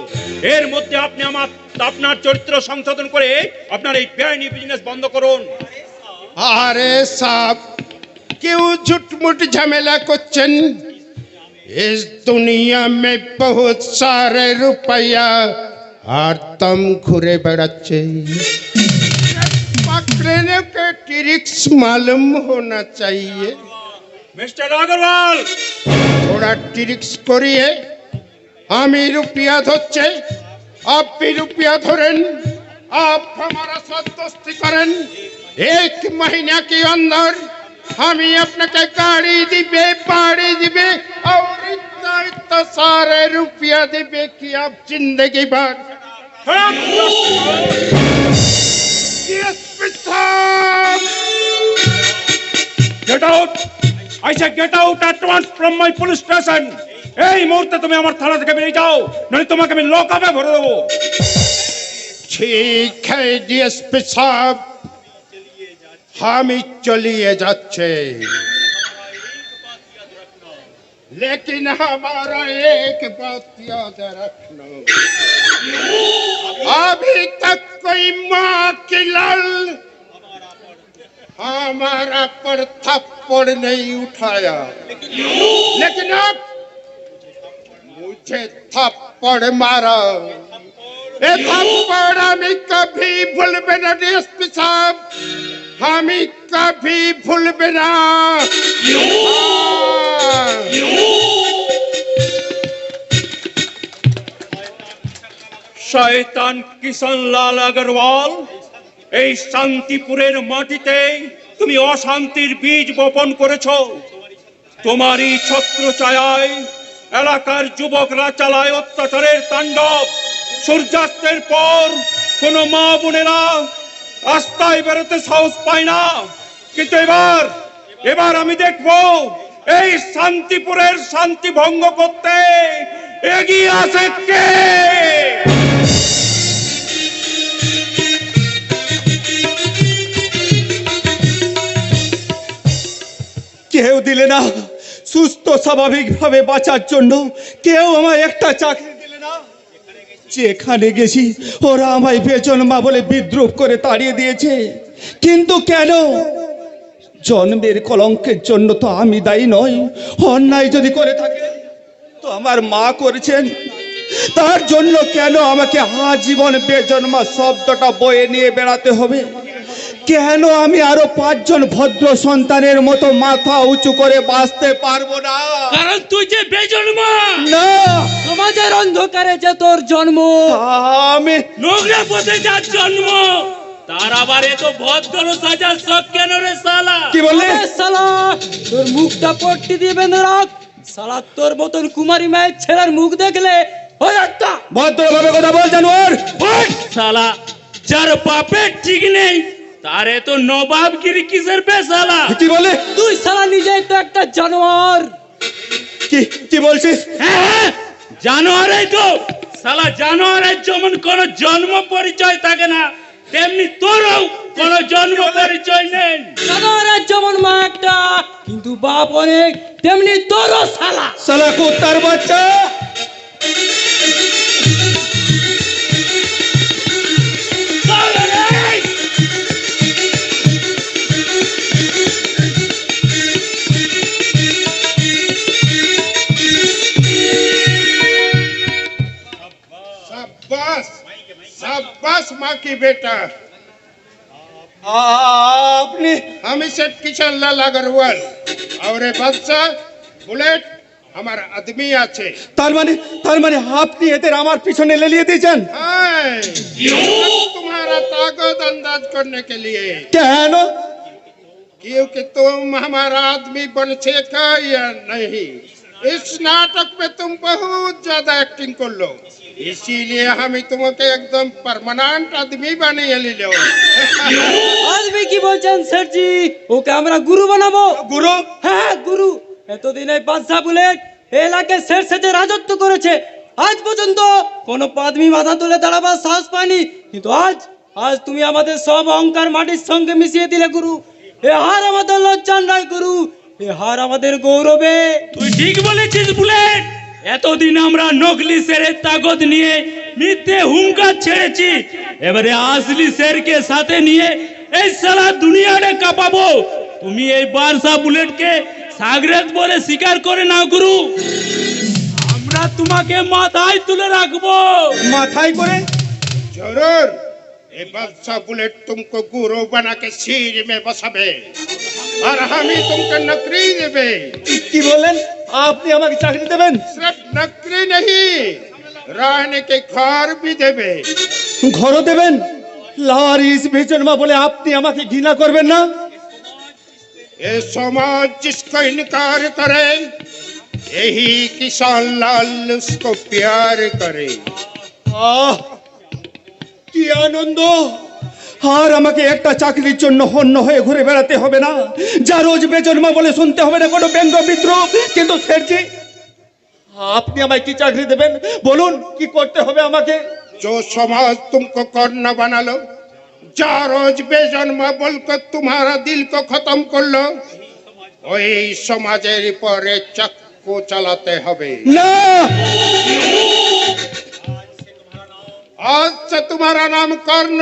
Speaker 1: এর মধ্যে আপনি আপনার চরিত্র সংশোধন করে আপনার এই বেআইনি বিজনেস বন্ধ করুন।
Speaker 6: अरे साहब क्यों झूठ-मूठ झमेला করছেন? इस दुनिया में बहुत सारे रुपया और तुम घुरे बेड़ाচ্ছে। पकड़ने के ट्रिक्स मालूम होना चाहिए।
Speaker 1: মিস্টার আগরওয়াল,
Speaker 6: थोड़ा ट्रिक्स करिए। আমি रुपया ধরছে, आप भी रुपया धरें। आप हमारा साथ दोस्ती करें। 1 महीना के अंदर हमें अपने के गाड़ी दिबे, बाड़ी दिबे और इतना सारे रुपया दिबे कि आप जिंदगी भर
Speaker 1: get out, I say get out at once from my police station. এই মুহূর্তে তুমি আমার থানা থেকে বেরিয়ে যাও, নইলে তোমাকে আমি লকআপে ভরে দেবো।
Speaker 6: ठीक है डीएसपी साहब, हम ही चलिए जाच्छे, लेकिन हमारा एक बात याद रखना, अभी तक कोई माँ की लाल हमारा पर थप्पड़ नहीं उठाया, लेकिन अब मुझे थप्पड़ मारा। ए थप्पड़ हमें कभी भूलबे ना डीएसपी साहब, हमें कभी भूलबे ना।
Speaker 1: শয়তান কিষানলাল আগরওয়াল, এই শান্তিপুরের মাটিতে তুমি অশান্তির বীজ বপন করেছো। তোমারই ছত্রছায়ায় এলাকার যুবকরা চালায় অত্যাচারের তাণ্ডব। সূর্যাস্তের পর কোনো মা বোনেরা রাস্তায় বেরোতে সাহস পায় না, কিন্তু এবার আমি দেখবো এই শান্তিপুরের শান্তি ভঙ্গ করতে এগিয়ে আসে কে।
Speaker 4: কেউ দিলে না সুস্থ স্বাভাবিকভাবে বাঁচার জন্য, কেউ আমায় একটা চাকরি দিলে না। যেখানে গেছি ওরা আমায় বেজন্মা বলে বিদ্রুপ করে তাড়িয়ে দিয়েছে। কিন্তু কেন? জন্মের কলঙ্কের জন্য তো আমি দায়ী নই। অন্যায় যদি করে থাকে তো আমার মা করেছেন, তার জন্য কেন আমাকে আজীবন বেজন্মা শব্দটা বয়ে নিয়ে বেড়াতে হবে? কেন আমি আরো 5 জন ভদ্র সন্তানের মতো মাথা উঁচু করে বাঁচতে পারবো না?
Speaker 5: কারণ তুই যে বেজন্মা।
Speaker 4: না,
Speaker 5: সমাজের অন্ধকারে যে তোর জন্ম,
Speaker 4: আমি
Speaker 5: নোংরা পথে যার জন্ম, তার আবার এত ভদ্র সাজার শখ কেন রে শালা?
Speaker 4: কি বললে?
Speaker 5: শালা তোর মুখটা পট্টি দিয়ে বেঁধে রাখ। শালা তোর মতন কুমারী মায়ের ছেলের মুখ দেখলে ওই একটা
Speaker 4: ভদ্রভাবে কথা বল জানোয়ার।
Speaker 7: ওই শালা, যার বাপের ঠিক নেই তারে তো নবাবগিরি কিসের বে শালা?
Speaker 4: কি বলে?
Speaker 5: তুই শালা নিজেই তো একটা জানোয়ার।
Speaker 4: কি বলছিস?
Speaker 7: হ্যাঁ, জানোয়ারই তো শালা। জানোয়ারের যেমন কোনো জন্ম পরিচয় থাকে না, তেমনি তোরও কোনো জন্ম পরিচয় নেই।
Speaker 5: জানোয়ারের যেমন মা একটা, কিন্তু বাপ অনেক, তেমনি তোরও শালা।
Speaker 4: শালা কুত্তার বাচ্চা।
Speaker 6: शाबाश शाबाश माँ की बेटा।
Speaker 4: আপনি
Speaker 6: हम इसे किशन लाल अग्रवाल और ये बादशाह बुलेट हमारा आदमी आछे।
Speaker 4: তার মানে আপনি এদের আমার পিছনে লেলিয়ে দিয়েছেন
Speaker 6: हाय, तुम्हारा ताकत अंदाज करने के लिए,
Speaker 4: কেন?
Speaker 6: क्योंकि तुम हमारा आदमी बन सका या नहीं। इस नाटक में तुम बहुत ज्यादा एक्टिंग कर लो, इसीलिए हम तुम्हें एकदम परमानेंट आदमी बनिए ले लो।
Speaker 5: আজকে কি বলছেন স্যারজি? ওকে আমরা গুরু বানাবো।
Speaker 4: গুরু?
Speaker 5: হ্যাঁ গুরু। এতদিন এই বাদশা বুলেট এলাকায় শের সেজে রাজত্ব করেছে, আজ পর্যন্ত কোনো আদমি মাথা তুলে দাঁড়াবার সাহস পায়নি, কিন্তু আজ তুমি আমাদের সব অহংকার মাটির সঙ্গে মিশিয়ে দিলে গুরু। এ হার আমাদের লজ্জা নয় গুরু, এ হার আমাদের গৌরবে।
Speaker 7: তুই ঠিক বলেছিস বুলেট। এতদিন আমরা নকলি শেরের তাগত নিয়ে মিথ্যে হুঙ্কার ছেড়েছি, এবারে আসলি শেরকে সাথে নিয়ে এই সারা দুনিয়ারে কাঁপাবো। তুমি এই বাদশা বুলেটকে সাগরেদ বলে স্বীকার করে নাও গুরু, আমরা তোমাকে মাথায় তুলে রাখবো।
Speaker 4: মাথায় করে?
Speaker 6: जरूर, ये बादशाह बुलेट तुमको गुरु बना के सिर में बसाबे और हम ही तुमको नौकरी देबे।
Speaker 4: কি বললেন? আপনি আমাকে চাকরি দেবেন?
Speaker 6: सिर्फ नौकरी नहीं, रहने के घर भी देबे।
Speaker 4: ঘরও দেবেন? লারিস বেচনমা বলে আপনি আমাকে ঘৃণা করবেন না?
Speaker 6: ये समाज जिसको इनकार करे, यही किसान लाल उसको प्यार करे।
Speaker 4: আহ, কি আনন্দ! আর আমাকে একটা চাকরির জন্য হন্য হয়ে ঘুরে বেড়াতে হবে না, যা রোজ বেজন্মা বলে শুনতে হবে না কোনো ব্যঙ্গ বিদ্রুপ। কিন্তু স্যারজি, আপনি আমায় কি চাকরি দেবেন বলুন? কি করতে হবে আমাকে?
Speaker 6: जो समाज तुमको कर्ण बना लो, जा रोज बेजन्मा बोलकर तुम्हारा दिल को खत्म कर लो, वही समाजेर परे चक्कू चलाते हबे।
Speaker 4: না,
Speaker 6: आज से तुम्हारा नाम कर्ण,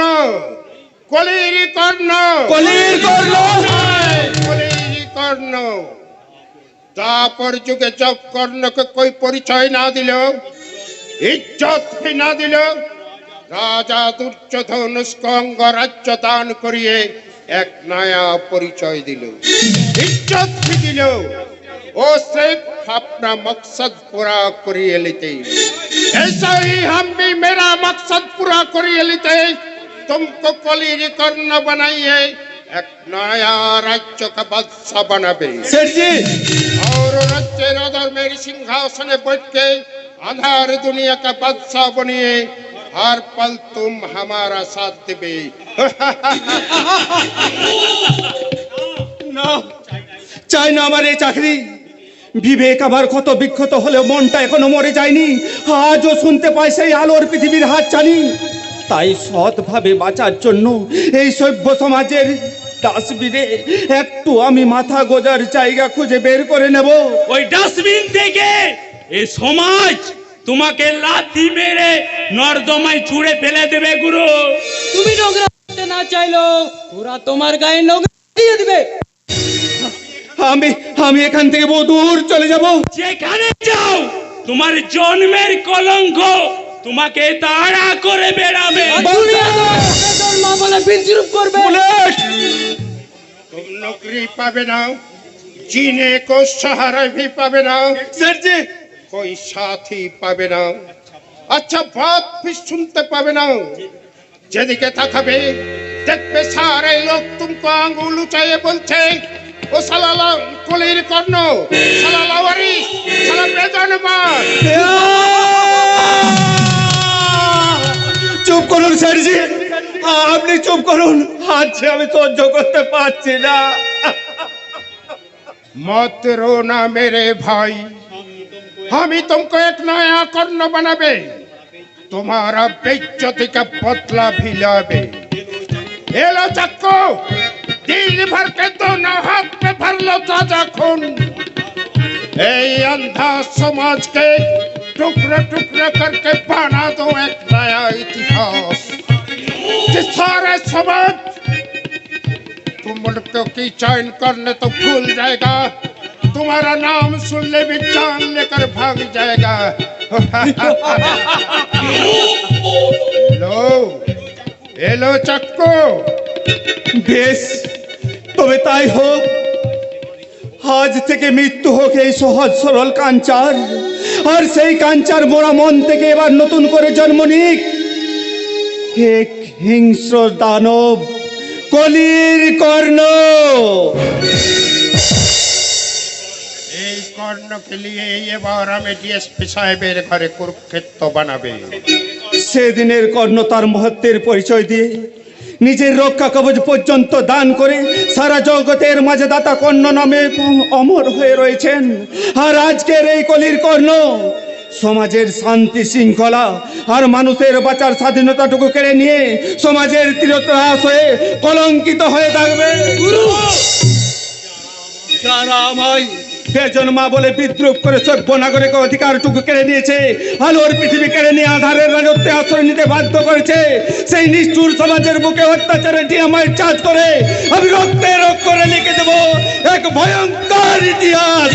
Speaker 6: कलीरी कर्ण।
Speaker 4: কলির করলো।
Speaker 6: कलीरी कर्ण। तापर जुगे जब कर्ण को कोई परिचय ना दिलो, इज्जत भी ना दिलो, राजा दुर्योधन उसको अंगराज्य दान करिए एक नया परिचय दिलो, इज्जत भी दिलो। वो सिर्फ अपना मकसद पूरा करिए लेते। ऐसा ही हम भी मेरा मकसद पूरा करिए लेते, तुमको कलीरी कर्ण बनाइए एक नया राज्य का बादशाह बनाबे
Speaker 4: স্যারজি,
Speaker 6: और राज्य राजा मेरी सिंहासन बैठ के अंधार दुनिया का बादशाह बनिए हर पल तुम हमारा साथ देबे।
Speaker 4: না, চাই না আমার এই চাকরি। বিবেক আমার ক্ষত বিক্ষত হলেও মনটা এখনো মরে যায়নি। আজও শুনতে পাই সেই আলোর পৃথিবীর হাত ছানি। তাই সৎভাবে বাঁচার জন্য এই সভ্য সমাজের ডাস্টবিনে একটু আমি মাথা গোজার জায়গা খুঁজে বের করে নেব।
Speaker 7: ওই ডাস্টবিন থেকে এই সমাজ তোমাকে লাথি মেরে নর্দমায় ছুঁড়ে ফেলে দেবে গুরু।
Speaker 5: তুমি নোংরা করতে না চাইলো ওরা তোমার গায়ে নোংরা দিয়ে দিবে।
Speaker 4: আমি এখান থেকে বহু দূর চলে যাব।
Speaker 7: যেখানে যাও তোমার জন্মের কলঙ্ক তোমাকে তাড়া করে বেড়াবে।
Speaker 5: আর দুনিয়া তো বেদর মা বলে বিদ্রুপ করবে।
Speaker 4: বুলেট!
Speaker 6: तुम नौकरी पाबे ना, जीने को सहारा भी पाबे ना,
Speaker 4: স্যারজি,
Speaker 6: कोई साथी पाबे ना, अच्छा बात भी सुनते पाबे ना। যেদিকে তাকাবে দেখবে সারে লোক तुमको আঙ্গুল উঁচাইয়ে বলছে, ও সালালা কলির কর্ণ, সালালা ওয়ারিস, সালা বেজন্মা।
Speaker 4: চুপ করুন, আজ আমি সহ্য করতে পারছি না।
Speaker 6: मत रोना मेरे भाई, हम ही तुमको एक नया कर्ण बनाबे, तुम्हारा बेइज्जती का बदला भी लाबे। ये लो चक्कू, दिल भर के दोनों हाथ में भर लो ताजा खून। ए अंधा समाज के टुकड़े टुकड़े करके बना दो एक नया इतिहास, जिस सारे समाज तुम मुल्कों की चयन करने तो भूल जाएगा, तुम्हारा नाम सुनने भी जान लेकर भाग जाएगा। लो ये लो चक्कू।
Speaker 4: বেশ, তবে তাই হোক। আজ থেকে মৃত্যু হোক এই সহজ সরল কাঞ্চার, আর সেই কাঞ্চার মোরা মন থেকে এবার নতুন করে জন্ম নিক এক হিংস্র দানব, কলির কর্ণ।
Speaker 6: এই কর্ণ के लिए ये बार हमें डीएसपी साहेবের ঘরে কুরুক্ষেত্র বানাবে।
Speaker 4: সেদিনের কর্ণ তার মহত্বের পরিচয় দিয়ে নিজের রক্ষা কবচ পর্যন্ত দান করে সারা জগতের মাঝে দাতা কর্ণ নামে অমর হয়ে রয়েছেন। আর আজকের এই কলির কর্ণ সমাজের শান্তি শৃঙ্খলা আর মানুষের বাঁচার স্বাধীনতাটুকু কেড়ে নিয়ে সমাজের তীরত্রাস হয়ে কলঙ্কিত হয়ে থাকবে। বেজন মা বলে বিদ্রুপ করে সভ্য নাগরিক অধিকারটুকু কেড়ে নিয়েছে, আলোর পৃথিবী কেড়ে নিয়ে আধারের রাজত্বে আশ্রয় নিতে বাধ্য করেছে। সেই নিষ্ঠুর সমাজের বুকে অত্যাচারে ডিএমআই চার্জ করে আমি রক্তে রক্ত করে লিখে দেব এক ভয়ঙ্কর ইতিহাস।